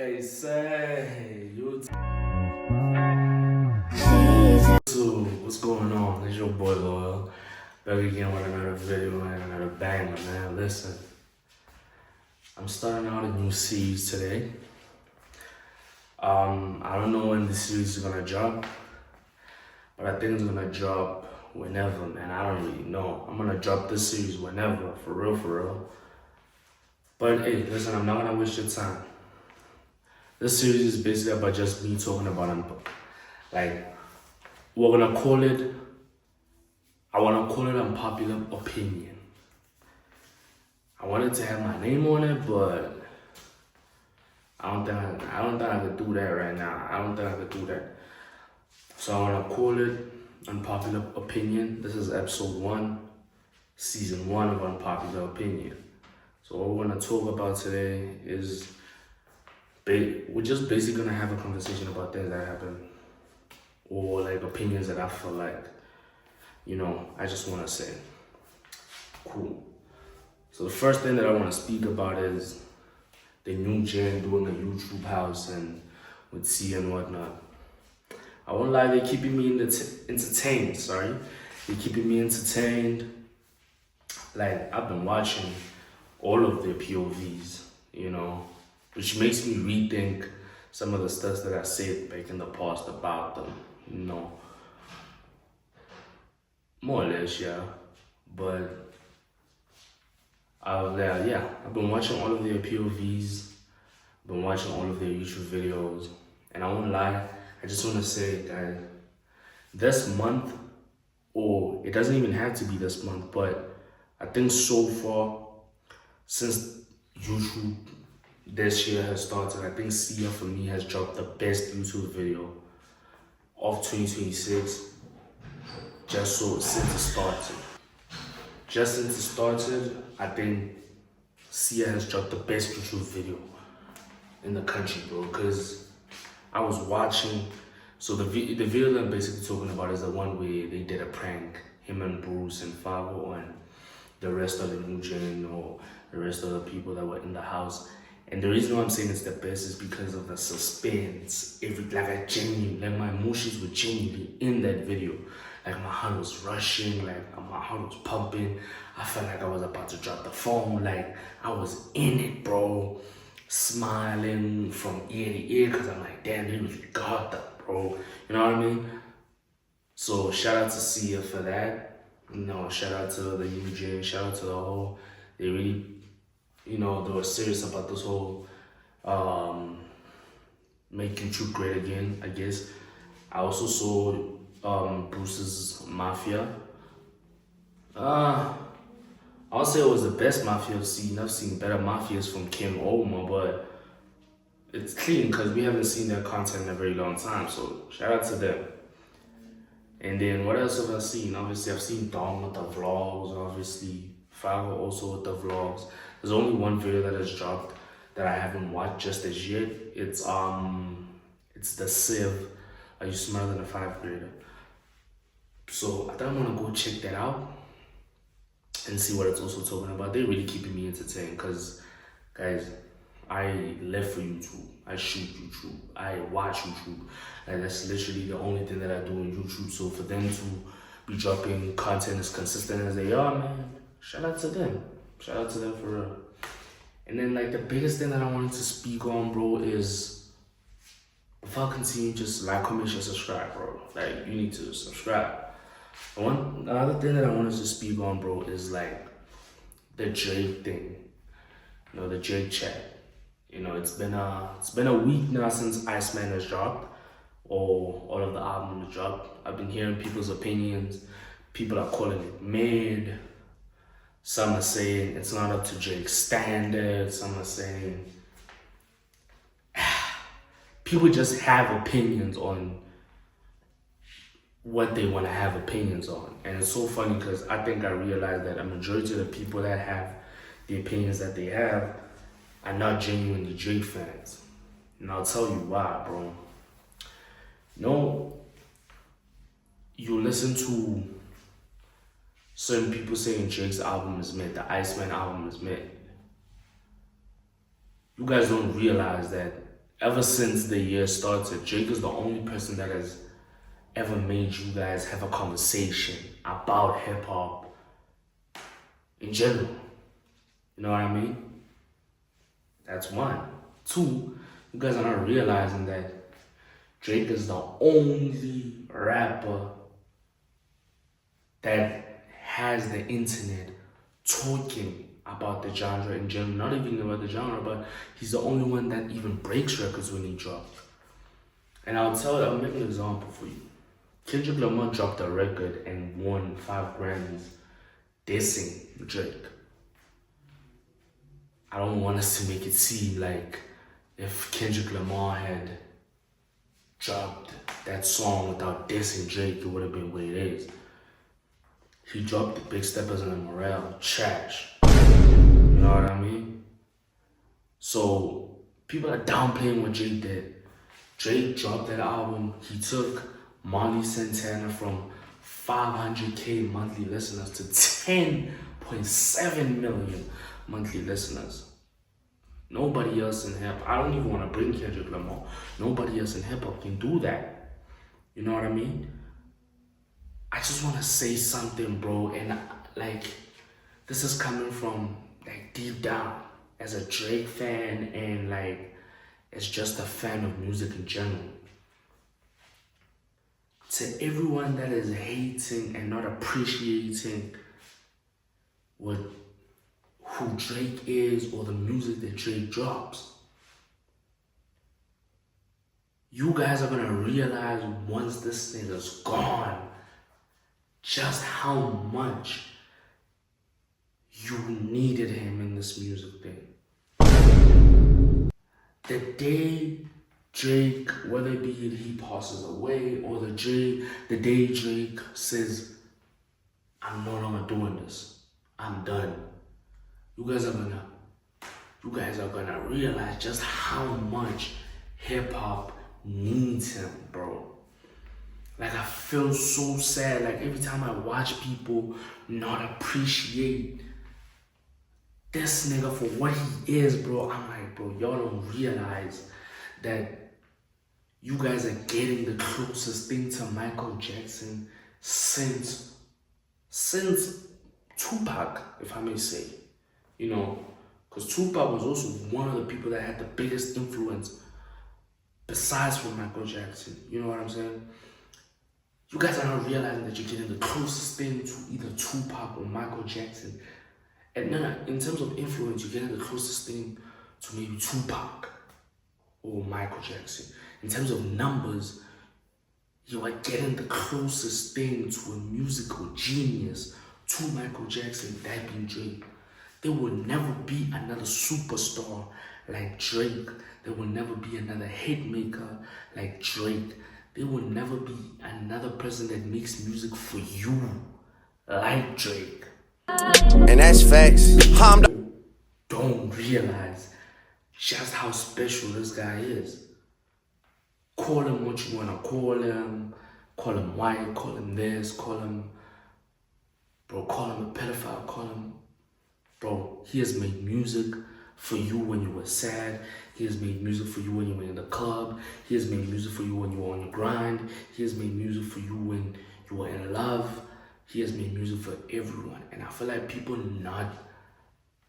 Hey, say, so what's going on? It's your boy Loyal, back again with another video and another banger, man. Listen, I'm starting out a new series today. I don't know when the series is gonna drop, but I think it's gonna drop whenever, man. I don't really know. I'm gonna drop this series whenever, for real, for real. But hey, listen, I'm not gonna waste your time. This series is basically about just me talking about like, we're gonna call it, I wanna call it unpopular opinion. I wanted to have my name on it, but I don't think I could do that right now. I don't think I could do that. So I wanna call it unpopular opinion. This is episode 1, season 1 of unpopular opinion. So what we're gonna talk about today is we're just basically gonna have a conversation about things that happen, or like opinions that I feel like, I just wanna say. Cool. So the first thing that I wanna speak about is the new gen doing a YouTube house and with C and whatnot. I won't lie, they're keeping me entertained, sorry. They're keeping me entertained. Like, I've been watching all of their POVs, which makes me rethink some of the stuff that I said back in the past about them, more or less, yeah. But I've been watching all of their POVs, been watching all of their YouTube videos, and I won't lie, I just want to say that this month, or it doesn't even have to be this month, but I think so far, since YouTube this year has started, I think Sia for me has dropped the best YouTube video of 2026 since it started. Just since it started, I think Sia has dropped the best YouTube video in the country, bro. Because I was watching, so the video that I'm basically talking about is the one where they did a prank, him and Bruce and Favo and the rest of the new gen, or the rest of the people that were in the house. And the reason why I'm saying it's the best is because of the suspense. My emotions were genuinely in that video. Like, my heart was rushing, like my heart was pumping. I felt like I was about to drop the phone. Like, I was in it, bro. Smiling from ear to ear, because I'm like, damn, they really got that, bro. You know what I mean? So shout out to Sia for that. Shout out to the new gen, shout out to the whole, they really, they were serious about this whole make YouTube great again, I guess. I also saw Bruce's Mafia. I'll say it was the best Mafia I've seen. I've seen better Mafias from Kim Oma, but it's clean because we haven't seen their content in a very long time, so shout out to them. And then what else have I seen? Obviously, I've seen Dom with the vlogs, obviously. Favo also with the vlogs. There's only one video that has dropped that I haven't watched just as yet. It's the Civ. Are you smarter than a 5th grader? So I think I'm gonna go check that out and see what it's also talking about. They're really keeping me entertained because, guys, I live for YouTube. I shoot YouTube. I watch YouTube. And that's literally the only thing that I do on YouTube. So for them to be dropping content as consistent as they are, man, shout out to them. Shout out to them for real. And then, like, the biggest thing that I wanted to speak on, bro, is before I continue, just like, comment, share, subscribe, bro. Like, you need to subscribe. Another thing that I wanted to speak on, bro, is like the Drake thing. The Drake chat. It's been a week now since Iceman has dropped, or all of the albums dropped. I've been hearing people's opinions. People are calling it mid. Some are saying it's not up to Drake's standards. Some are saying people just have opinions on what they want to have opinions on. And it's so funny because I think I realized that a majority of the people that have the opinions that they have are not genuinely Drake fans. And I'll tell you why, bro. You listen to certain people saying Drake's album is mid, the Iceman album is mid. You guys don't realize that ever since the year started, Drake is the only person that has ever made you guys have a conversation about hip hop in general. You know what I mean? That's one. Two, you guys are not realizing that Drake is the only rapper that has the internet talking about the genre in general. Not even about the genre, but he's the only one that even breaks records when he drops. And I'll make an example for you. Kendrick Lamar dropped a record and won 5 Grammys dissing Drake. I don't want us to make it seem like if Kendrick Lamar had dropped that song without dissing Drake, it would have been what it is. He dropped the Big Steppers and the Morale, trash. You know what I mean? So people are downplaying what Drake did. Drake dropped that album. He took Molly Santana from 500K monthly listeners to 10.7 million monthly listeners. Nobody else in hip hop, I don't even want to bring Kendrick Lamar. Nobody else in hip hop can do that. You know what I mean? I just want to say something, bro, and like, this is coming from like deep down as a Drake fan and like as just a fan of music in general. To everyone that is hating and not appreciating who Drake is or the music that Drake drops, you guys are gonna realize once this thing is gone just how much you needed him in this music thing. The day Drake, whether it be he passes away or the day Drake says, I'm no longer doing this, I'm done, you guys are gonna realize just how much hip hop needs him, bro. Like, I feel so sad. Like, every time I watch people not appreciate this nigga for what he is, bro, I'm like, bro, y'all don't realize that you guys are getting the closest thing to Michael Jackson since Tupac, if I may say. You know, because Tupac was also one of the people that had the biggest influence besides from Michael Jackson. You know what I'm saying? You guys are not realizing that you're getting the closest thing to either Tupac or Michael Jackson. And then in terms of influence, you're getting the closest thing to maybe Tupac or Michael Jackson. In terms of numbers, you are getting the closest thing to a musical genius to Michael Jackson, that being Drake. There will never be another superstar like Drake. There will never be another hit maker like Drake. There will never be another person that makes music for you like Drake. And that's facts. Don't realize just how special this guy is. Call him what you want to call him white, call him this, call him a pedophile, call him, bro, he has made music for you when you were sad. He has made music for you when you were in the club. He has made music for you when you were on your grind. He has made music for you when you were in love. He has made music for everyone. And I feel like people not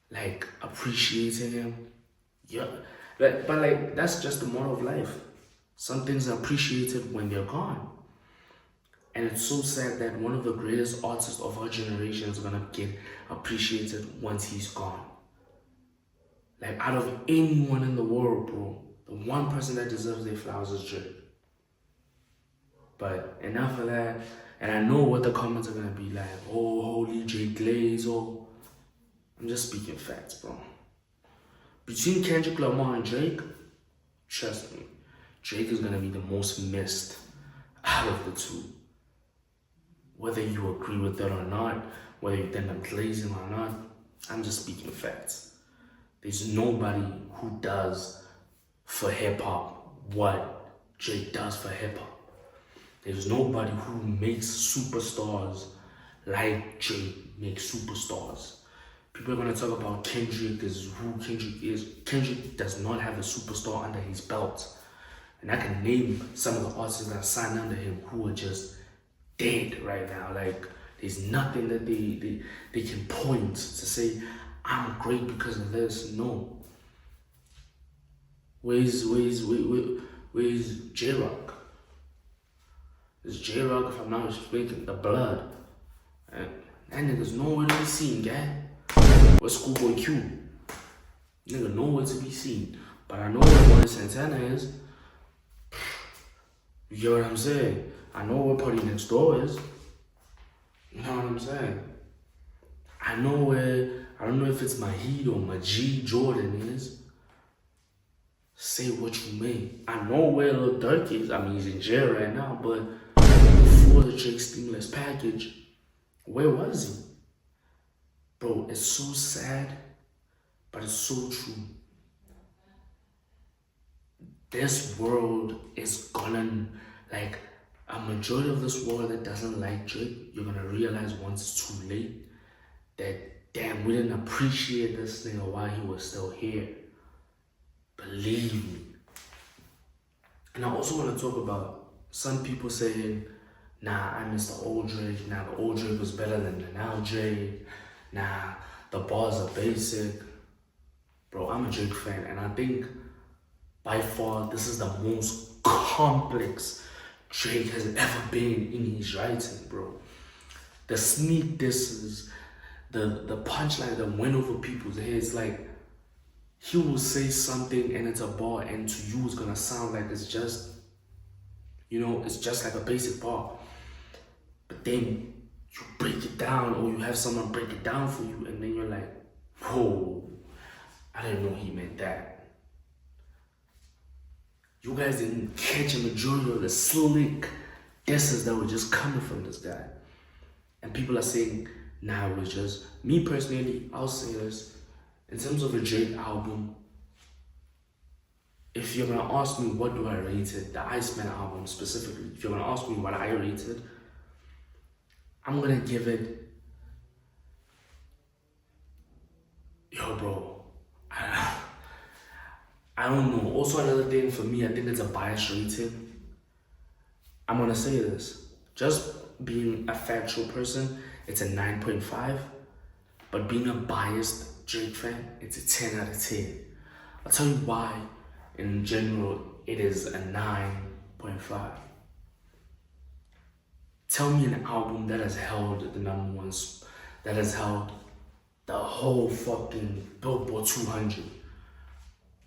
like appreciating him. Yeah, but like, that's just the moral of life. Some things are appreciated when they're gone. And it's so sad that one of the greatest artists of our generation is gonna get appreciated once he's gone. Like, out of anyone in the world, bro, the one person that deserves their flowers is Drake. But enough of that. And I know what the comments are gonna be like. Oh, holy Drake Glaze. Oh, I'm just speaking facts, bro. Between Kendrick Lamar and Drake, trust me, Drake is gonna be the most missed out of the two. Whether you agree with it or not, whether you think I'm glazing or not, I'm just speaking facts. There's nobody who does for hip hop what Drake does for hip hop. There's nobody who makes superstars like Drake makes superstars. People are gonna talk about Kendrick is who Kendrick is. Kendrick does not have a superstar under his belt. And I can name some of the artists that signed under him who are just dead right now. Like, there's nothing that they can point to say, I'm great because of this. No. Where's J-Rock? It's J-Rock, if I'm not mistaken, the blood. And that nigga's nowhere to be seen, gang. What's Schoolboy Q? Nigga nowhere to be seen. But I know where Warren Santana is. You get what I'm saying? I know where Party Next Door is. You know what I'm saying? I know where, I don't know if it's Mahid or Majid Jordan is. Say what you may. I know where Lil Durk is. I mean, he's in jail right now, but before the Drake stimulus package, where was he? Bro, it's so sad, but it's so true. This world is gonna, like, a majority of this world that doesn't like Drake, you're gonna realize once it's too late that, damn, we didn't appreciate this nigga while he was still here. Believe me. And I also want to talk about some people saying, nah, I miss the old Drake. Nah, the old Drake was better than the now Drake. Nah, the bars are basic. Bro, I'm a Drake fan, and I think by far this is the most complex Drake has ever been in his writing, bro. The sneak disses, the punchline that went over people's heads, like, he will say something and it's a bar, and to you it's gonna sound like it's just, you know, it's just like a basic bar. But then you break it down, or you have someone break it down for you, and then you're like, whoa, I didn't know he meant that. You guys didn't catch a majority of the slick disses that were just coming from this guy. And people are saying, nah, it was just, me personally, I'll say this, in terms of a Drake album, if you're gonna ask me what do I rate it, the Iceman album specifically, if you're gonna ask me what I rated, I'm gonna give it, yo bro, I don't know. Also another thing for me, I think it's a bias rating. I'm gonna say this, just being a factual person, it's a 9.5, but being a biased Drake fan, it's a 10 out of 10. I'll tell you why, in general, it is a 9.5. Tell me an album that has held the number one, that has held the whole fucking Billboard 200.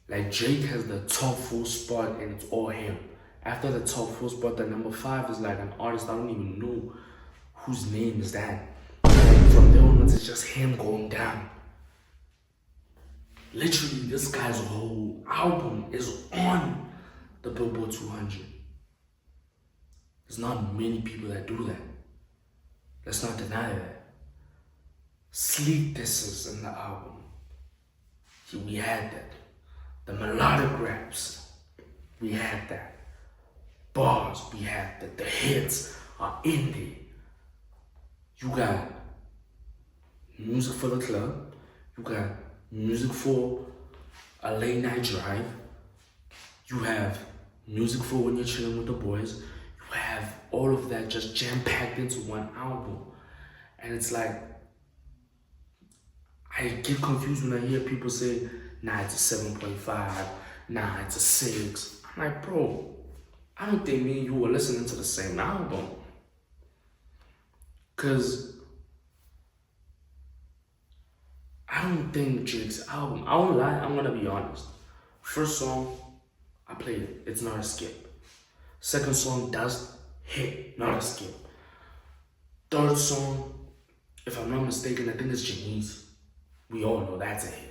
Like, Drake has the top 4 spot and it's all him. After the top 4 spot, the number 5 is like an artist I don't even know whose name is that. And from there on, it's just him going down. Literally, this guy's whole album is on the Billboard 200. There's not many people that do that. Let's not deny that. Sleep disses in the album. We had that. The melodic raps, we had that. Bars, we had that. The hits are in there. You got music for the club. You got music for a late night drive. You have music for when you're chilling with the boys. You have all of that just jam-packed into one album. And it's like, I get confused when I hear people say, nah, it's a 7.5, nah, it's a 6. I'm like, bro, I don't think me and you were listening to the same album. Cause I don't think Drake's album, I won't lie, I'm gonna be honest. First song, I played it, it's not a skip. Second song does hit, not a skip. Third song, if I'm not mistaken, I think it's Janice. We all know that's a hit.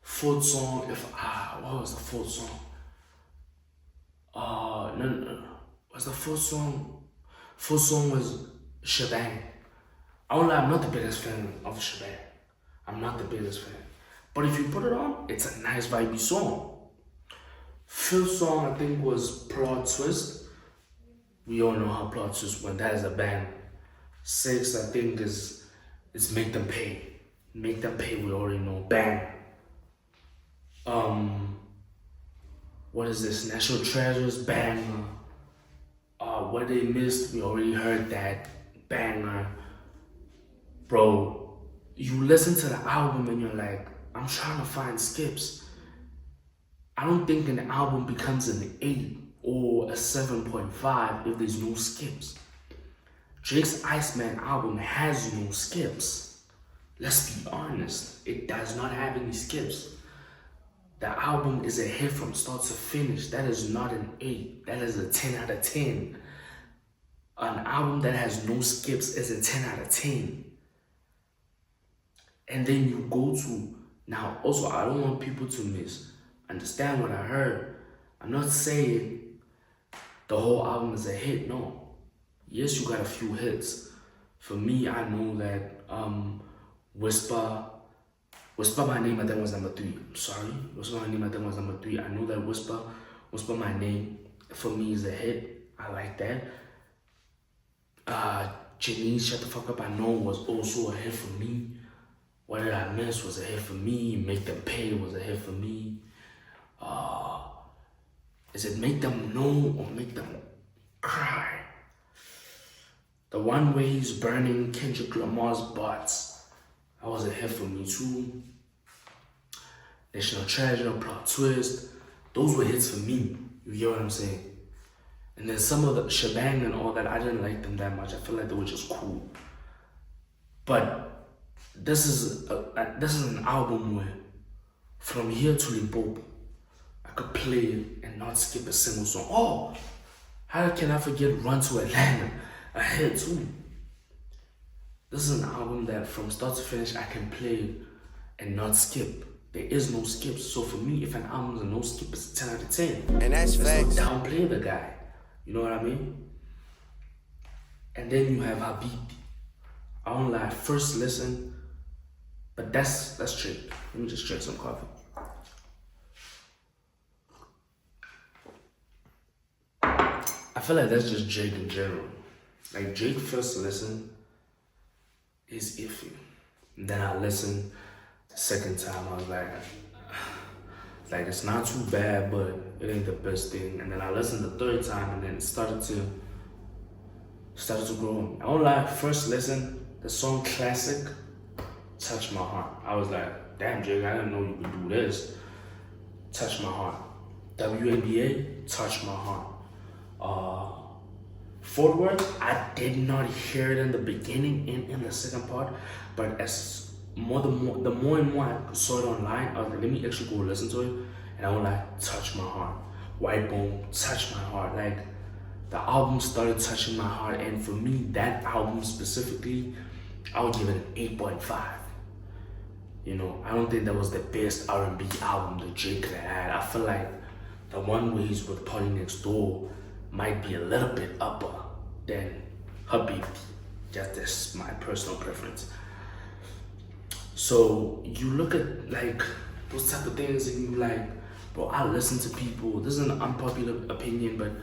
Fourth song, what was the fourth song? No. What's the fourth song? Fourth song was Shebang. I won't lie, I'm not the biggest fan of Shebang. I'm not the biggest fan. But if you put it on, it's a nice vibey song. Fifth song, I think, was Plot Twist. We all know how Plot Twist went. That is a band. Sixth, I think, is Make Them Pay. Make Them Pay, we already know, bang. What is this? National Treasures, banger. What They Missed, we already heard that, banger. Bro, you listen to the album and you're like, I'm trying to find skips. I don't think an album becomes an 8 or a 7.5 if there's no skips. Drake's Iceman album has no skips. Let's be honest, it does not have any skips. The album is a hit from start to finish. That is not an 8, that is a 10 out of 10. An album that has no skips is a 10 out of 10. And then you go to, now also I don't want people to misunderstand what I heard. I'm not saying the whole album is a hit, no. Yes, you got a few hits. For me, I know that Whisper My Name, I think was number 3. Sorry, Whisper My Name, I think was number 3. I know that Whisper My Name, for me is a hit. I like that. Janice, Shut the Fuck Up, I know was also a hit for me. What Did I Miss was a hit for me. Make Them Pay was a hit for me. Is it Make Them Know or Make Them Cry? The one where he's burning Kendrick Lamar's butts, that was a hit for me too. National Treasure, Plot Twist, those were hits for me. You get what I'm saying? And then some of the shebang and all that, I didn't like them that much. I feel like they were just cool. But this is an album where from here to Limpopo, I could play it and not skip a single song. Oh, how can I forget Run to Atlanta? A hit too. This is an album that from start to finish I can play and not skip. There is no skips. So for me, if an album is a no skip, it's a 10 out of 10. And that's facts. Not downplay the guy. You know what I mean? And then you have Habib. I won't lie, first listen, but that's Drake. Let me just drink some coffee. I feel like that's just Drake in general. Like Drake first listen is iffy. And then I listened the second time, I was like it's not too bad, but it ain't the best thing. And then I listened the third time and then it started to grow on me. I won't lie, first listen, the song Classic touched my heart. I was like, damn Drake, I didn't know you could do this. Touched my heart. WNBA touched my heart. Fort Worth, I did not hear it in the beginning in the second part, but the more and more I saw it online, I was like, let me actually go listen to it, and I was like, touch my heart. White Bone touched my heart. Like, the album started touching my heart, and for me, that album specifically, I would give it an 8.5. You know, I don't think that was the best R&B album that Drake could have had. I feel like the one where he's with Party Next Door might be a little bit upper than Habib. Just that's my personal preference. So you look at like those type of things and you like, bro, I listen to people. This is an unpopular opinion, but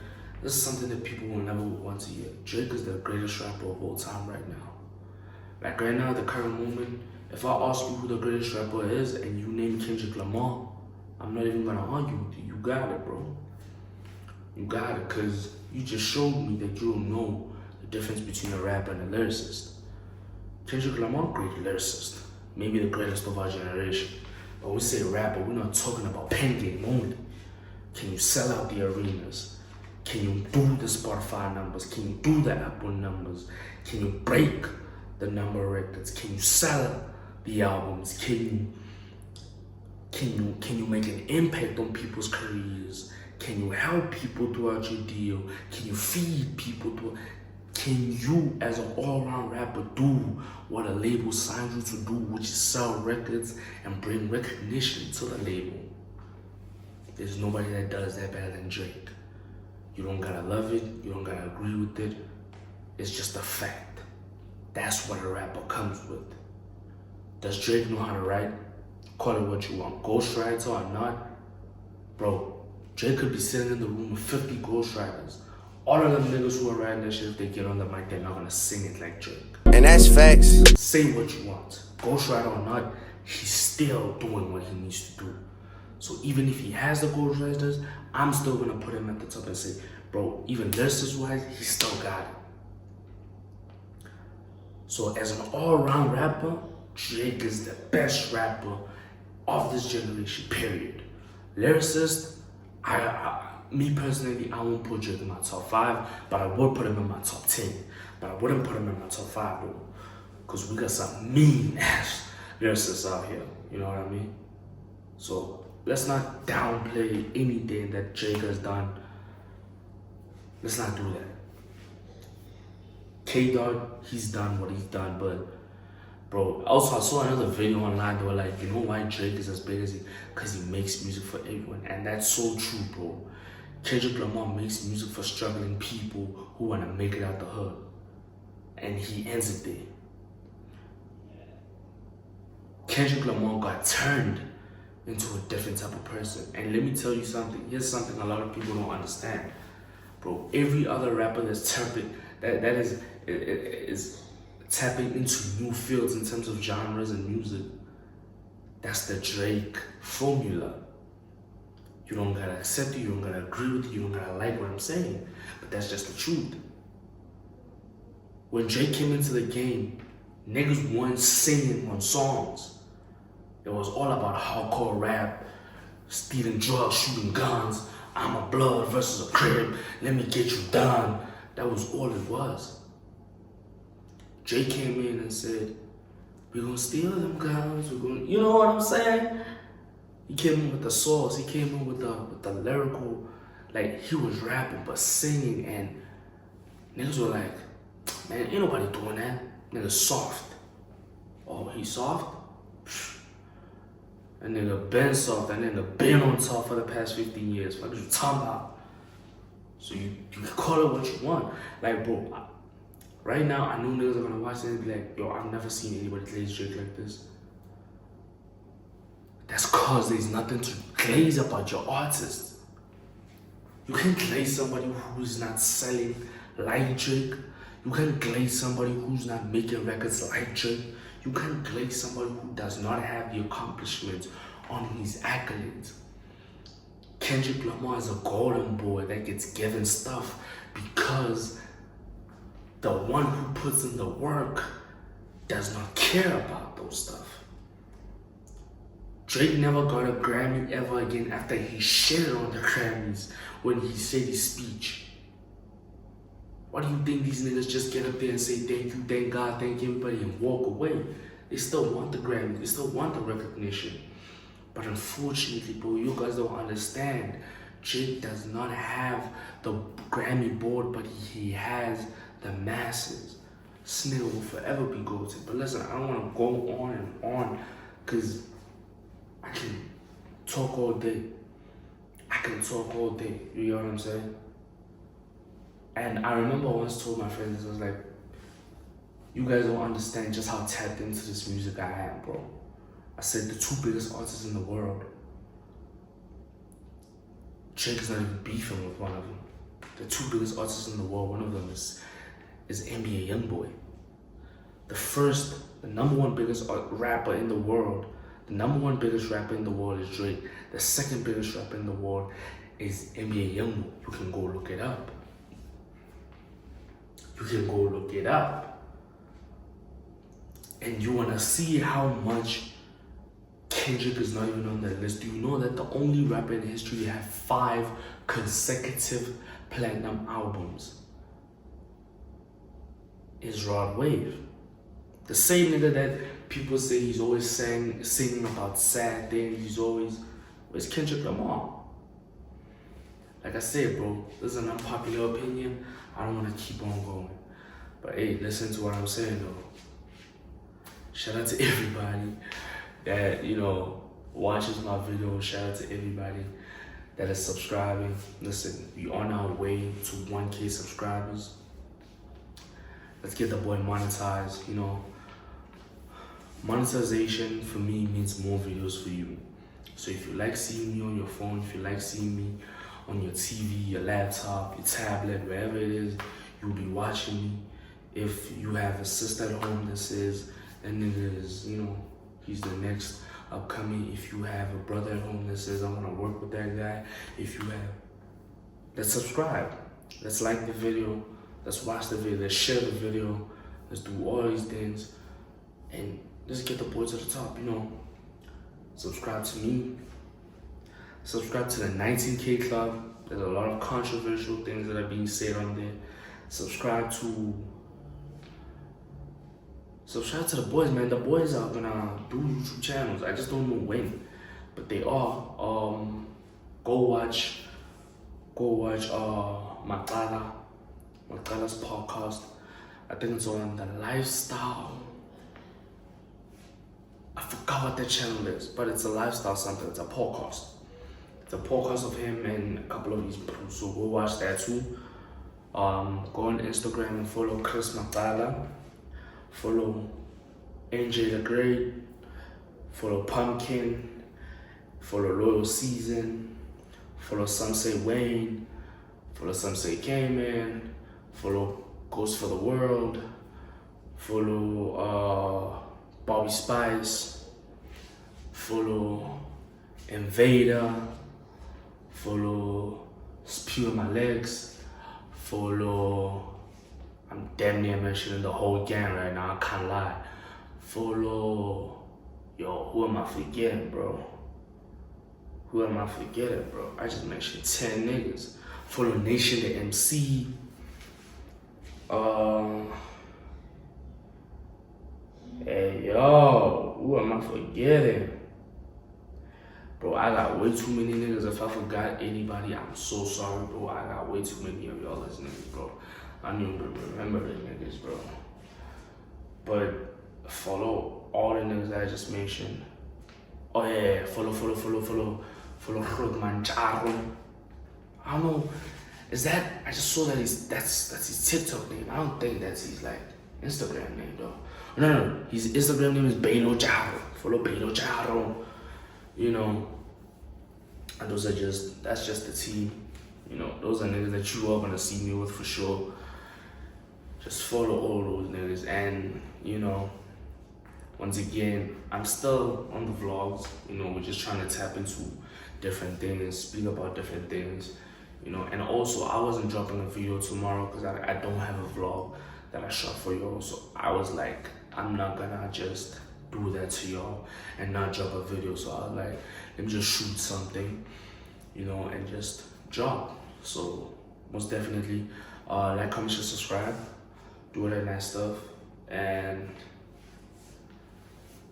this is something that people will never want to hear. Drake is the greatest rapper of all time right now. Like right now, the current moment, if I ask you who the greatest rapper is and you name Kendrick Lamar, I'm not even gonna argue with you. You got it, bro. You got it, cause you just showed me that you don't know the difference between a rapper and a lyricist. Kendrick Lamar, great lyricist. Maybe the greatest of our generation. But when we say rapper, we're not talking about pen game only. Can you sell out the arenas? Can you do the Spotify numbers? Can you do the Apple numbers? Can you break the number of records? Can you sell the albums? Can you make an impact on people's careers? Can you help people throughout your deal? Can you feed people through? Can you, as an all-around rapper, do what a label signs you to do, which is sell records and bring recognition to the label? There's nobody that does that better than Drake. You don't gotta love it, you don't gotta agree with it. It's just a fact. That's what a rapper comes with. Does Drake know how to write? Call it what you want, ghostwriter or not. Bro, Drake could be sitting in the room with 50 ghostwriters, All of them niggas who are writing that shit, if they get on the mic, they're not gonna sing it like Drake. And that's facts. Say what you want. Ghostwriter or not, he's still doing what he needs to do. So even if he has the ghostwriters, I'm still gonna put him at the top and say, bro, even lyricist wise, he still got it. So as an all-round rapper, Drake is the best rapper of this generation, period. Lyricist, me personally, I won't put Drake in my top 5, but I would put him in my top 10. But I wouldn't put him in my top 5 though, because we got some mean ass lyricists out here, you know what I mean? So let's not downplay anything that Drake has done. Let's not do that. K-Dot, he's done what he's done, but bro, also I saw another video online, they were like, you know why Drake is as big as he, because he makes music for everyone, and that's so true, bro. Kendrick Lamar makes music for struggling people who want to make it out the hood, and he ends it there. Kendrick Lamar got turned into a different type of person, and let me tell you something, here's something a lot of people don't understand, bro. Every other rapper that's tapping, that is tapping into new fields in terms of genres and music, that's the Drake formula. You don't gotta accept it, you don't gotta agree with it, you don't gotta like what I'm saying, but that's just the truth. When Drake came into the game, niggas weren't singing on songs. It was all about hardcore rap, stealing drugs, shooting guns, I'm a blood versus a crib, let me get you done. That was all it was. Drake came in and said, we're gonna steal them guns, we're gonna, you know what I'm saying? He came in with the sauce, he came in with the lyrical, like he was rapping but singing, and niggas were like, man, ain't nobody doing that. Nigga soft. Oh, he soft? Psh. That nigga been soft, that nigga been on top for the past 15 years. What are you talking about? So you can call it what you want. Like, bro, right now, I know niggas are gonna watch this and be like, yo, I've never seen anybody glaze Drake like this. That's cause there's nothing to glaze about your artist. You can't glaze somebody who's not selling like Drake. You can't glaze somebody who's not making records like Drake. You can't glaze somebody who does not have the accomplishments on his accolades. Kendrick Lamar is a golden boy that gets given stuff because the one who puts in the work does not care about those stuff. Drake never got a Grammy ever again after he shitted on the Grammys when he said his speech. Why do you think these niggas just get up there and say thank you, thank God, thank everybody and walk away? They still want the Grammy, they still want the recognition. But unfortunately, bro, you guys don't understand. Drake does not have the Grammy board, but he has the masses. This nigga will forever be goated. But listen, I don't want to go on and on because I can talk all day. You know what I'm saying? And I remember I once told my friends, I was like, you guys don't understand just how tapped into this music I am, bro. I said the two biggest artists in the world, Drake is not even beefing with one of them. The two biggest artists in the world, one of them is NBA Youngboy. The number one biggest rapper in the world, the number one biggest rapper in the world is Drake. The second biggest rapper in the world is NBA Youngboy. You can go look it up. And you wanna see how much Kendrick is not even on that list. Do you know that the only rapper in history to have 5 consecutive platinum albums is Rod Wave? The same nigga that people say he's always singing about sad things. Where's Kendrick Lamar? Like I said, bro, this is an unpopular opinion. I don't want to keep on going. But hey, listen to what I'm saying though. Shout out to everybody that, watches my video. Shout out to everybody that is subscribing. Listen, we on our way to 1K subscribers. Let's get the boy monetized. Monetization for me means more videos for you. So if you like seeing me on your phone, if you like seeing me on your TV, your laptop, your tablet, wherever it is, you'll be watching me. If you have a sister at home that says that nigga is, he's the next upcoming. If you have a brother at home that says, I want to work with that guy. If you have, let's subscribe. Let's like the video. Let's watch the video. Let's share the video. Let's do all these things. And let's get the boy to the top, Subscribe to me. Subscribe to the 19K Club. There's a lot of controversial things that are being said on there. Subscribe to the boys, man. The boys are gonna do YouTube channels. I just don't know when, but they are. Go watch Makala's podcast. I think it's on the lifestyle. I forgot what that channel is, but it's a lifestyle something. It's a podcast. It's a podcast of him and a couple of his people. So go watch that too. Go on Instagram and follow Chris Makala. Follow NJ the Great. Follow Pumpkin. Follow Loyal Season. Follow Some Say Wayne. Follow Some Say K-Man. Follow Ghost for the World. Follow Bobby Spice. Follow Invader. Follow Spew My Legs. Follow, I'm damn near mentioning the whole gang right now, I can't lie. Follow, who am I forgetting, bro? I just mentioned 10 niggas. Follow Nation the MC. Hey, who am I forgetting? Bro, I got way too many niggas. If I forgot anybody, I'm so sorry, bro. I got way too many of y'all as niggas, bro. I don't even remember the niggas, bro. But follow all the niggas that I just mentioned. Oh yeah, follow Rugman Jaro. I don't know. I just saw that that's his TikTok name. I don't think that's his Instagram name though. No. His Instagram name is Belo Jaro. Follow Belo Jaro. And that's just the team. Those are niggas that you are gonna see me with for sure. Just follow all those niggas. And, once again, I'm still on the vlogs. We're just trying to tap into different things, speak about different things, And also, I wasn't dropping a video tomorrow because I don't have a vlog that I shot for y'all. So I was like, I'm not gonna just do that to y'all and not drop a video. So I was like, let me just shoot something, and just drop. So most definitely, like, comment, share, subscribe, do all that nice stuff. And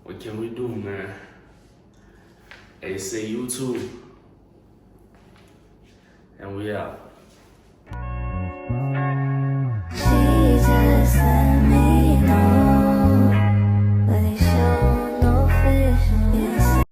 what can we do, man? Hey, say YouTube. And we out.